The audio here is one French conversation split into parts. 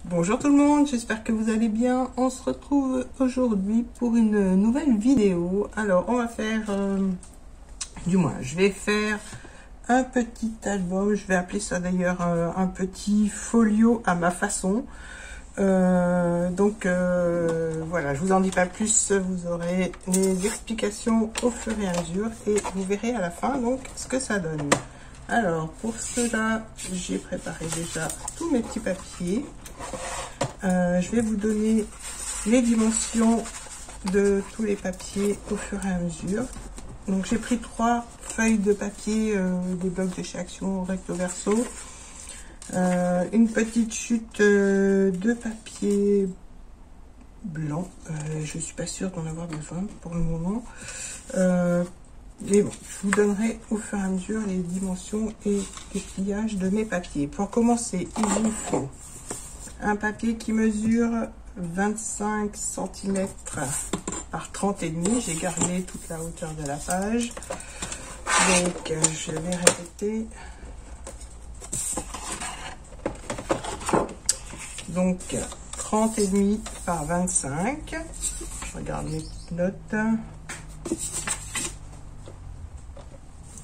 Bonjour tout le monde, j'espère que vous allez bien. On se retrouve aujourd'hui pour une nouvelle vidéo. Alors on va faire, je vais faire un petit album. Je vais appeler ça d'ailleurs un petit folio à ma façon. Voilà, je vous en dis pas plus, vous aurez les explications au fur et à mesure et vous verrez à la fin donc ce que ça donne. Alors pour cela, j'ai préparé déjà tous mes petits papiers. Je vais vous donner les dimensions de tous les papiers au fur et à mesure. Donc j'ai pris 3 feuilles de papier, des blocs de chez Action recto verso, une petite chute de papier blanc. Je suis pas sûre d'en avoir besoin pour le moment, mais bon, je vous donnerai au fur et à mesure les dimensions et les pliages de mes papiers. Pour commencer, il vous faut un papier qui mesure 25 cm par 30,5. J'ai gardé toute la hauteur de la page, donc je vais répéter. Donc 30,5 par 25. Je regarde mes notes.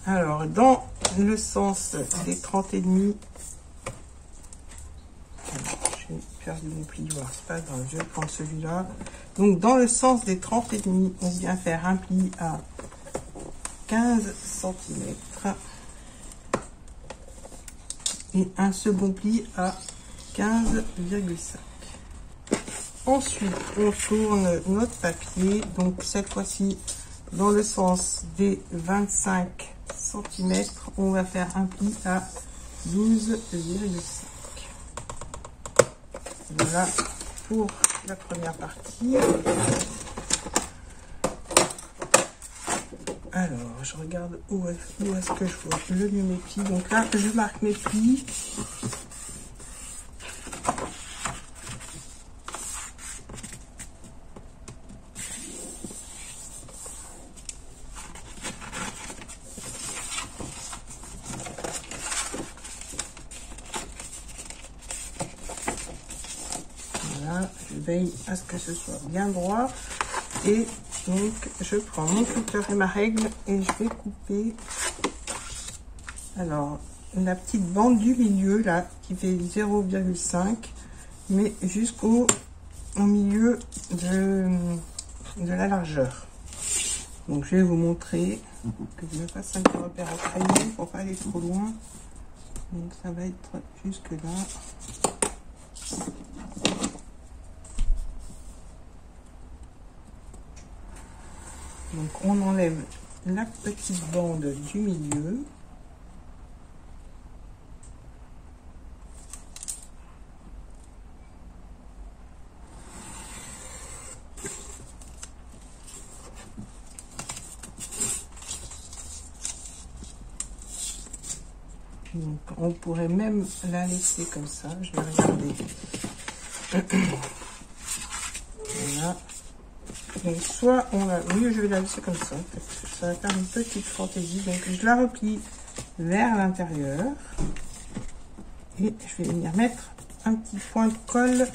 Alors dans le sens des 30,5, perdu mon plieur, c'est pas grave, je vais prendre celui-là. Donc dans le sens des 30,5, on vient faire un pli à 15 cm et un second pli à 15,5. Ensuite on tourne notre papier, donc cette fois-ci dans le sens des 25 cm, on va faire un pli à 12,5. Voilà pour la première partie. Alors, je regarde où est-ce que je vois le mieux mes plis. Donc là, je marque mes plis. Je veille à ce que ce soit bien droit et donc je prends mon cutter et ma règle et je vais couper alors la petite bande du milieu là qui fait 0,5 mais jusqu'au milieu de la largeur. Donc je vais vous montrer que je me fasse un repère au crayon pour pas aller trop loin. Donc ça va être jusque là. Donc on enlève la petite bande du milieu. Donc on pourrait même la laisser comme ça. Je vais regarder. Voilà. Donc soit on la, oui, je vais la laisser comme ça, ça va faire une petite fantaisie. Donc je la replie vers l'intérieur et je vais venir mettre un petit point de colle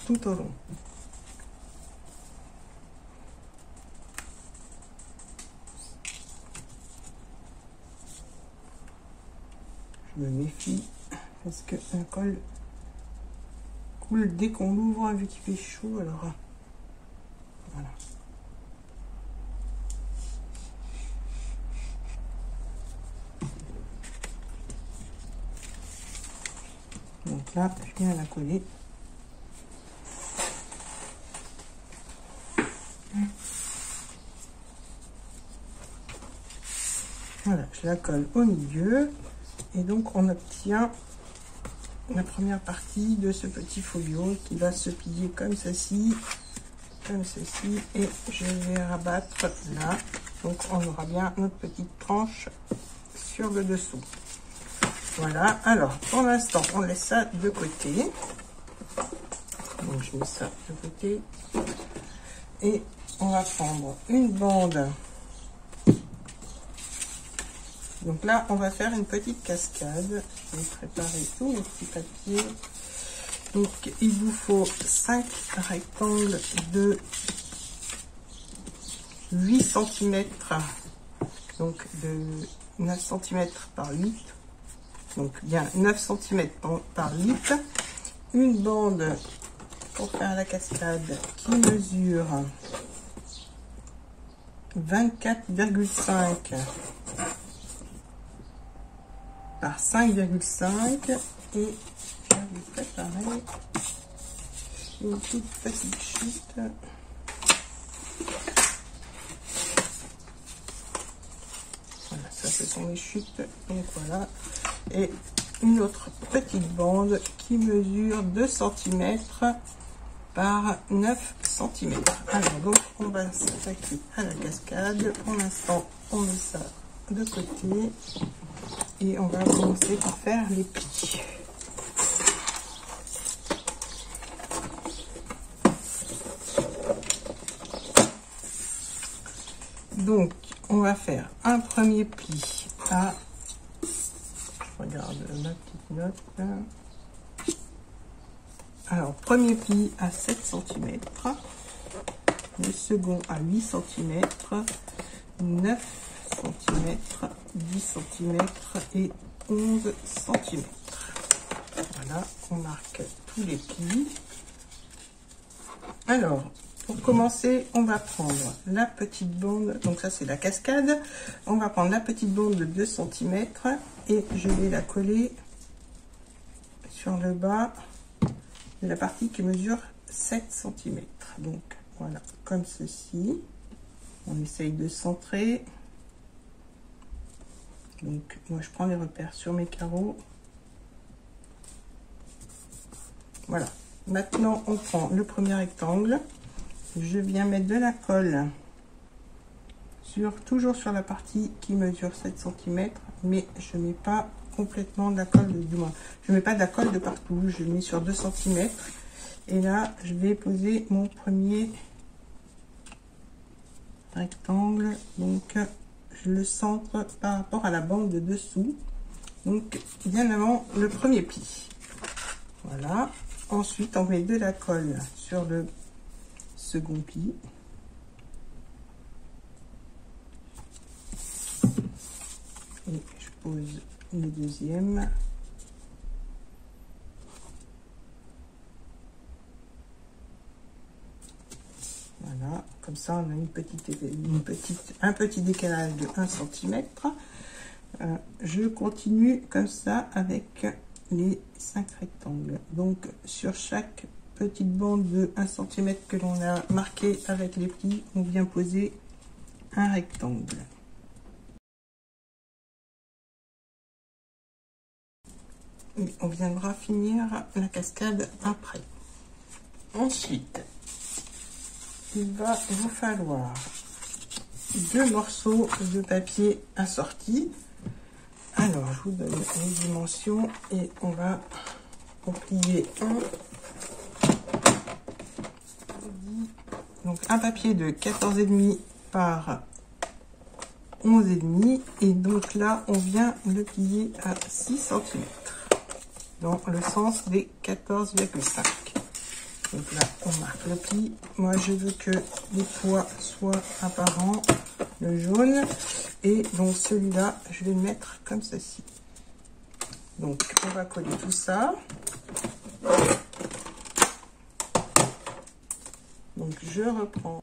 tout au long. Je me méfie parce que la colle coule dès qu'on l'ouvre vu qu'il fait chaud. Alors voilà. Donc là, je viens la coller. Voilà, je la colle au milieu. Et donc, on obtient la première partie de ce petit folio qui va se plier comme ceci. Comme ceci. Et je vais rabattre là. Donc, on aura bien notre petite tranche sur le dessous. Voilà, alors pour l'instant on laisse ça de côté. Donc je mets ça de côté et on va prendre une bande. Donc là on va faire une petite cascade. Je vais préparer tous mes petits papiers Donc il vous faut 5 rectangles de 8 cm, donc de 9 cm par 8, donc bien 9 cm par 8, une bande pour faire la cascade qui mesure 24,5 par 5,5 et je vais vous préparer une toute petite chute. Voilà, ça ce sont les chutes, donc voilà. Et une autre petite bande qui mesure 2 cm par 9 cm. Alors donc on va s'attaquer à la cascade. Pour l'instant on met ça de côté et on va commencer par faire les plis. Donc on va faire un premier pli à, je regarde ma petite note là. Alors, premier pli à 7 cm, le second à 8 cm, 9 cm, 10 cm et 11 cm. Voilà, on marque tous les plis. Alors, pour commencer, on va prendre la petite bande, donc ça c'est la cascade, on va prendre la petite bande de 2 cm et je vais la coller sur le bas de la partie qui mesure 7 cm. Donc voilà, comme ceci. On essaye de centrer. Donc moi je prends les repères sur mes carreaux. Voilà. Maintenant on prend le premier rectangle. Je viens mettre de la colle toujours sur la partie qui mesure 7 cm, mais je mets pas complètement de la colle, du moins je mets pas de la colle de partout, je mets sur 2 cm et là je vais poser mon premier rectangle, donc je le centre par rapport à la bande de dessous, donc bien avant le premier pli. Voilà, ensuite on met de la colle sur le second pli. Et je pose le deuxième. Voilà, comme ça on a un petit décalage de 1 cm. Je continue comme ça avec les 5 rectangles. Donc sur chaque petite bande de 1 cm que l'on a marqué avec les plis, on vient poser un rectangle. Et on viendra finir la cascade après. Ensuite, il va vous falloir 2 morceaux de papier assortis. Alors, je vous donne les dimensions et on va en plier un. Donc, un papier de 14,5 par 11,5 et donc là, on vient le plier à 6 cm. Dans le sens des 14,5. Donc là, on marque le pli. Moi, je veux que les poids soient apparents, le jaune. Et donc, celui-là, je vais le mettre comme ceci. Donc, on va coller tout ça. Donc, je reprends.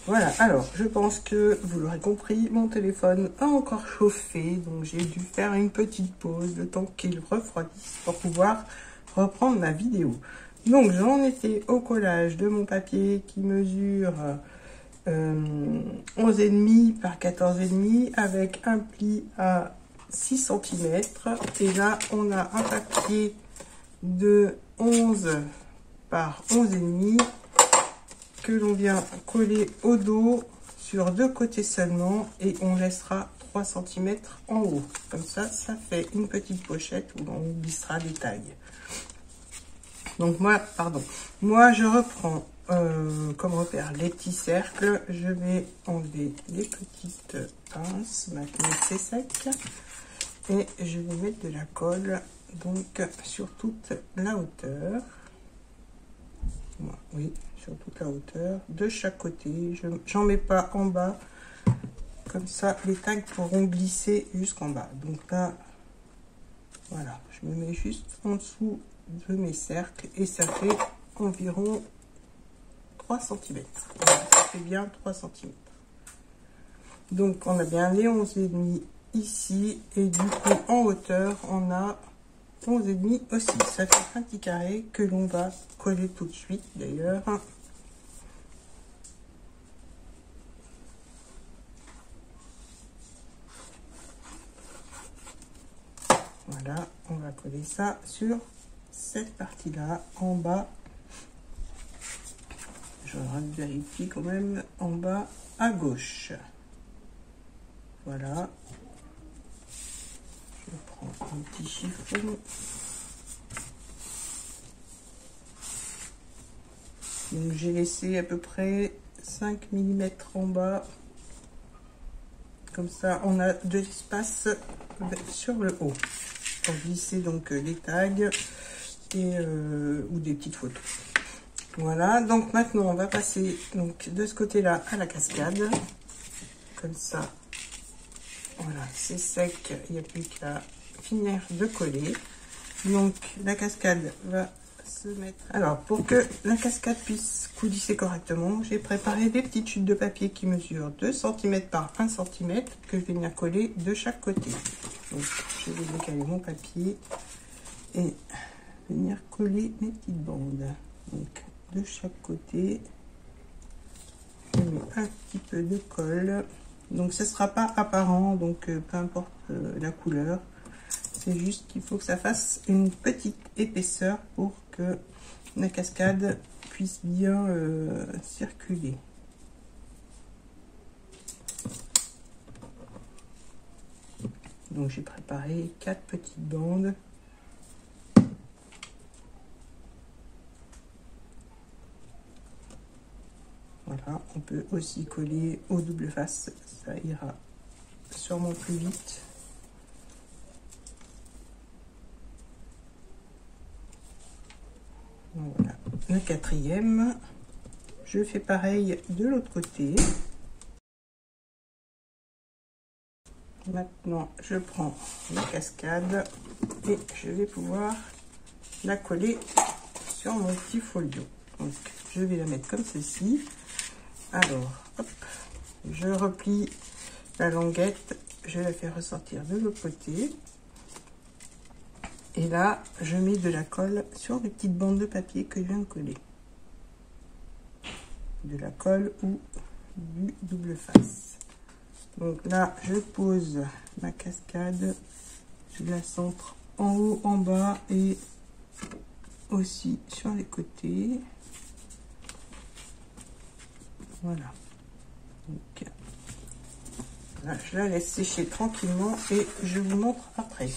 Voilà, alors, je pense que vous l'aurez compris, mon téléphone a encore chauffé, donc j'ai dû faire une petite pause, le temps qu'il refroidisse pour pouvoir reprendre ma vidéo. Donc, j'en étais au collage de mon papier qui mesure 11,5 par 14,5 avec un pli à 6 cm. Et là, on a un papier de 11 par 11,5 que l'on vient coller au dos sur 2 côtés seulement et on laissera 3 cm en haut. Comme ça, ça fait une petite pochette où on glissera des tags. Donc moi je reprends comme repère les petits cercles. Je vais enlever les petites pinces, maintenant c'est sec. Et je vais mettre de la colle donc sur toute la hauteur. Oui, sur toute la hauteur de chaque côté. J'en mets pas en bas, comme ça les tags pourront glisser jusqu'en bas. Donc là, voilà, je me mets juste en dessous de mes cercles et ça fait environ 3 cm. Voilà, ça fait bien 3 cm. Donc on a bien les 11,5 ici et du coup en hauteur on a 11,5 aussi. Ça fait un petit carré que l'on va coller tout de suite d'ailleurs. Voilà, on va coller ça sur cette partie là en bas. Je vérifie quand même en bas à gauche. Voilà. Je prends un petit chiffon. Donc j'ai laissé à peu près 5 mm en bas. Comme ça, on a de l'espace sur le haut pour glisser donc les tags et ou des petites photos. Voilà, donc maintenant on va passer donc de ce côté-là à la cascade. Comme ça, voilà, c'est sec, il n'y a plus qu'à finir de coller. Donc la cascade va se mettre. Alors pour que la cascade puisse coulisser correctement, j'ai préparé des petites chutes de papier qui mesurent 2 cm par 1 cm que je vais venir coller de chaque côté. Donc je vais décaler mon papier et venir coller mes petites bandes. Donc de chaque côté, je mets un petit peu de colle. Donc ce sera pas apparent, donc peu importe la couleur. C'est juste qu'il faut que ça fasse une petite épaisseur pour que la cascade puisse bien circuler. Donc j'ai préparé 4 petites bandes. Voilà, on peut aussi coller au double face, ça ira sûrement plus vite. Voilà, le quatrième, je fais pareil de l'autre côté. Maintenant, je prends la cascade et je vais pouvoir la coller sur mon petit folio. Donc, je vais la mettre comme ceci. Alors, hop, je replie la languette, je la fais ressortir de l'autre côté. Et là, je mets de la colle sur les petites bandes de papier que je viens de coller. De la colle ou du double face. Donc là, je pose ma cascade, je la centre en haut, en bas et aussi sur les côtés. Voilà. Donc, là, je la laisse sécher tranquillement et je vous montre après.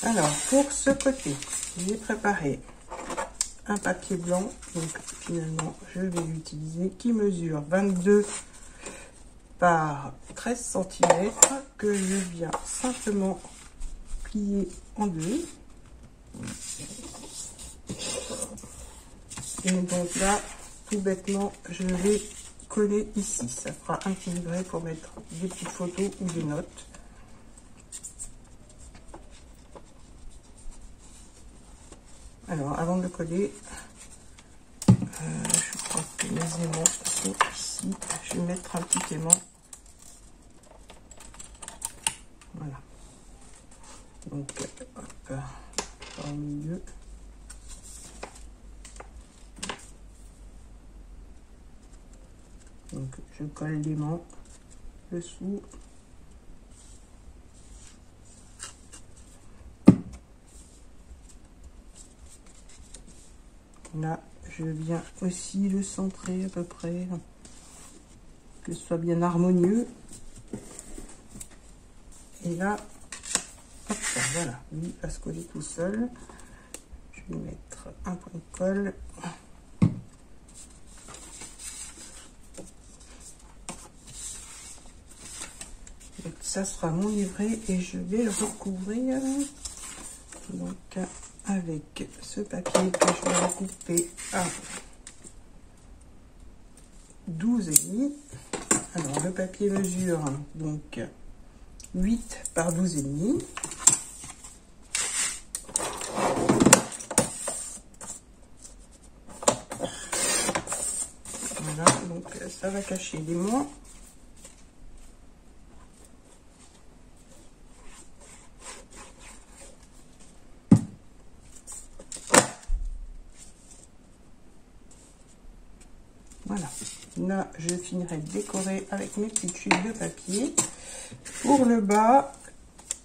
Alors, pour ce côté, j'ai préparé un papier blanc. Donc, finalement, je vais l'utiliser, qui mesure 22 par 13 cm, que je viens simplement plier en deux. Et donc là, tout bêtement, je vais coller ici. Ça fera un petit livret pour mettre des petites photos ou des notes. Alors, avant de le coller, je crois que mes aimants sont ici. Je vais mettre un petit aimant. Voilà. Donc, hop, au milieu. Donc, je colle l'aimant dessous. Là, je viens aussi le centrer à peu près, que ce soit bien harmonieux. Et là, hop, voilà, lui va se coller tout seul. Je vais mettre un point de colle. Donc, ça sera mon livret et je vais le recouvrir donc avec ce papier que je vais recouper à 12,5. Alors le papier mesure donc 8 par 12,5. Voilà, donc ça va cacher l'aimant. Voilà, là je finirai de décorer avec mes petites tuiles de papier. Pour le bas,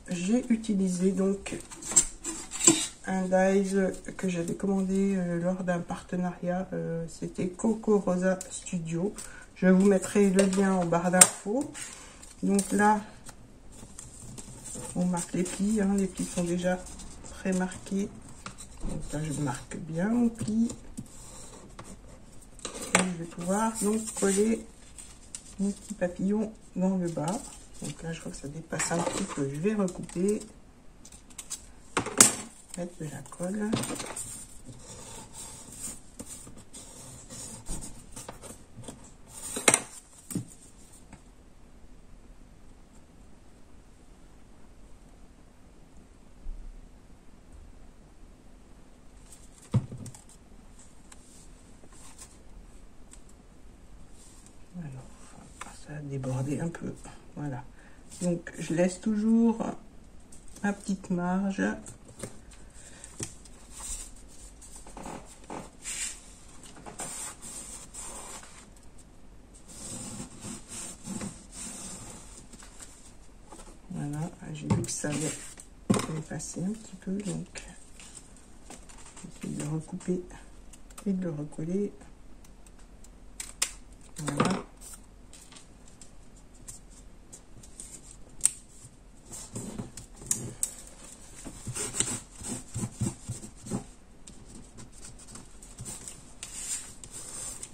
j'ai utilisé donc un dies que j'avais commandé lors d'un partenariat, c'était Coco Rosa Studio. Je vous mettrai le lien en barre d'infos. Donc là, on marque les plis, hein, les plis sont déjà très marqués. Donc là, je marque bien mon pli. Et je vais pouvoir donc coller mes petits papillons dans le bas. Donc là, je vois que ça dépasse un petit peu. Je vais recouper, mettre de la colle. Alors, ça a débordé un peu. Voilà. Donc, je laisse toujours ma petite marge. Voilà, j'ai vu que ça allait passer un petit peu, donc j'essaie de le recouper et de le recoller. Voilà.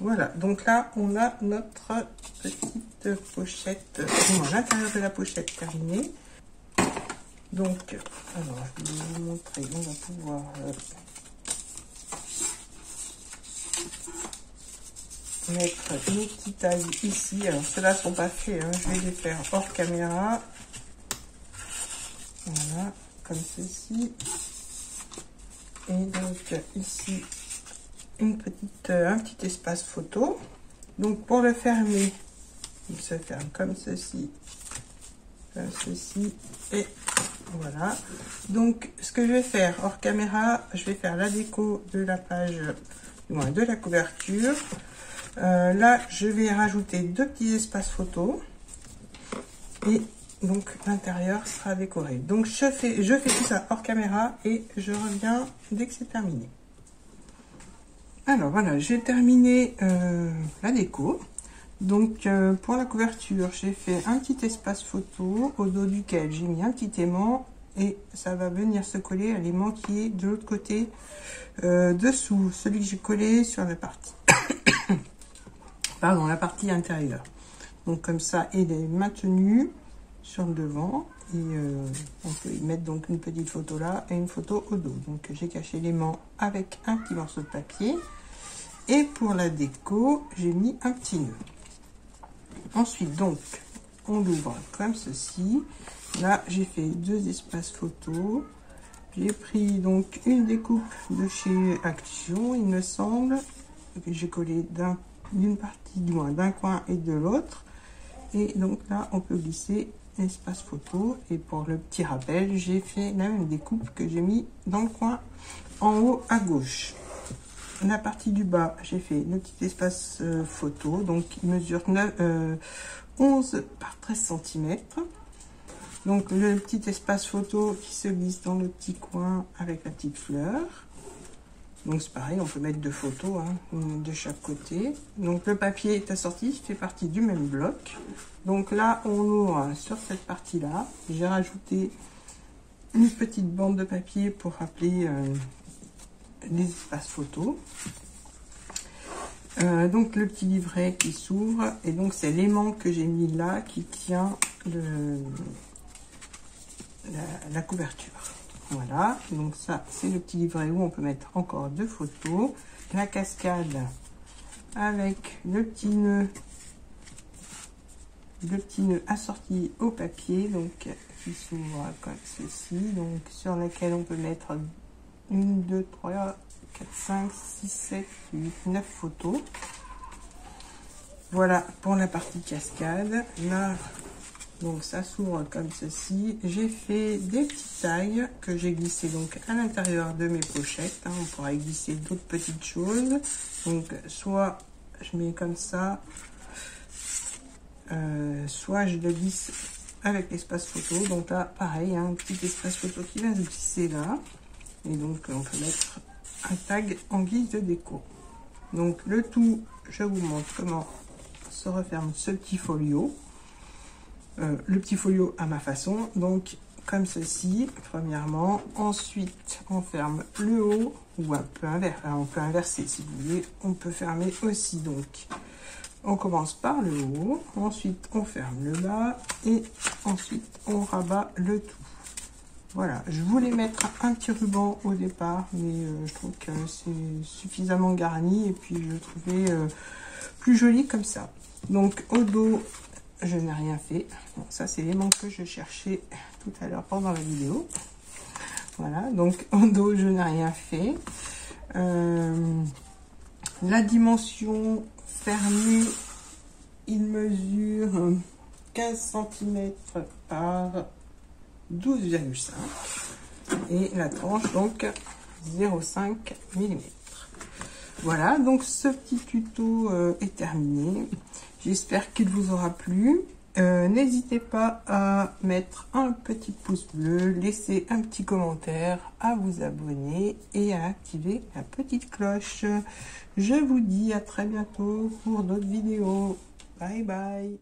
Voilà, donc là, on a notre petite pochette, l'intérieur de la pochette terminée. Donc, alors, je vais vous montrer, on va pouvoir mettre nos petits tailles ici. Alors, ceux-là sont pas faits, hein, je vais les faire hors caméra. Voilà, comme ceci. Et donc, ici, un petit espace photo. Donc pour le fermer, il se ferme comme ceci, et voilà. Donc ce que je vais faire hors caméra, je vais faire la déco de la page, de la couverture. Là je vais rajouter 2 petits espaces photo et donc l'intérieur sera décoré. Donc je fais tout ça hors caméra et je reviens dès que c'est terminé. Alors voilà, j'ai terminé la déco. Donc pour la couverture, j'ai fait un petit espace photo au dos duquel j'ai mis un petit aimant et ça va venir se coller à l'aimant qui est de l'autre côté dessous, celui que j'ai collé sur la partie pardon, la partie intérieure. Donc comme ça, il est maintenu sur le devant et on peut y mettre donc une petite photo là et une photo au dos. Donc j'ai caché l'aimant avec un petit morceau de papier. Et pour la déco, j'ai mis un petit nœud. Ensuite, donc, on l'ouvre comme ceci. Là, j'ai fait 2 espaces photo. J'ai pris donc une découpe de chez Action, il me semble. J'ai collé d'une partie, du moins d'un coin et de l'autre. Et donc là, on peut glisser espace photo. Et pour le petit rappel, j'ai fait la même découpe que j'ai mis dans le coin en haut à gauche. La partie du bas, j'ai fait le petit espace photo, donc il mesure 11 par 13 cm. Donc le petit espace photo qui se glisse dans le petit coin avec la petite fleur. Donc c'est pareil, on peut mettre 2 photos de chaque côté. Donc le papier est assorti, il fait partie du même bloc. Donc là, on ouvre sur cette partie-là. J'ai rajouté une petite bande de papier pour rappeler les espaces photos. Donc le petit livret qui s'ouvre et donc c'est l'aimant que j'ai mis là qui tient la couverture. Voilà, donc ça c'est le petit livret où on peut mettre encore 2 photos. La cascade avec le petit nœud assorti au papier, donc qui s'ouvre comme ceci, donc sur laquelle on peut mettre 1, 2, 3, 4, 5, 6, 7, 8, 9 photos. Voilà pour la partie cascade. Là, donc ça s'ouvre comme ceci. J'ai fait des petites tailles que j'ai glissées donc à l'intérieur de mes pochettes. On pourra y glisser d'autres petites choses. Donc soit je mets comme ça, soit je le glisse avec l'espace photo. Donc là, pareil, un petit espace photo qui va se glisser là. Et donc on peut mettre un tag en guise de déco. Donc le tout, je vous montre comment se referme ce petit folio. Le petit folio à ma façon, donc comme ceci premièrement. Ensuite on ferme le haut, ou on peut inverser si vous voulez, on peut fermer aussi. Donc on commence par le haut, ensuite on ferme le bas et ensuite on rabat le tout. Voilà, je voulais mettre un petit ruban au départ, mais je trouve que c'est suffisamment garni et puis je trouvais plus joli comme ça. Donc au dos, je n'ai rien fait. Bon, ça c'est l'élément que je cherchais tout à l'heure pendant la vidéo. Voilà, donc au dos, je n'ai rien fait. La dimension fermée, il mesure 15 cm par 12,5 et la tranche donc 0,5 mm. Voilà, donc ce petit tuto est terminé. J'espère qu'il vous aura plu. N'hésitez pas à mettre un petit pouce bleu, laisser un petit commentaire, à vous abonner et à activer la petite cloche. Je vous dis à très bientôt pour d'autres vidéos. Bye bye.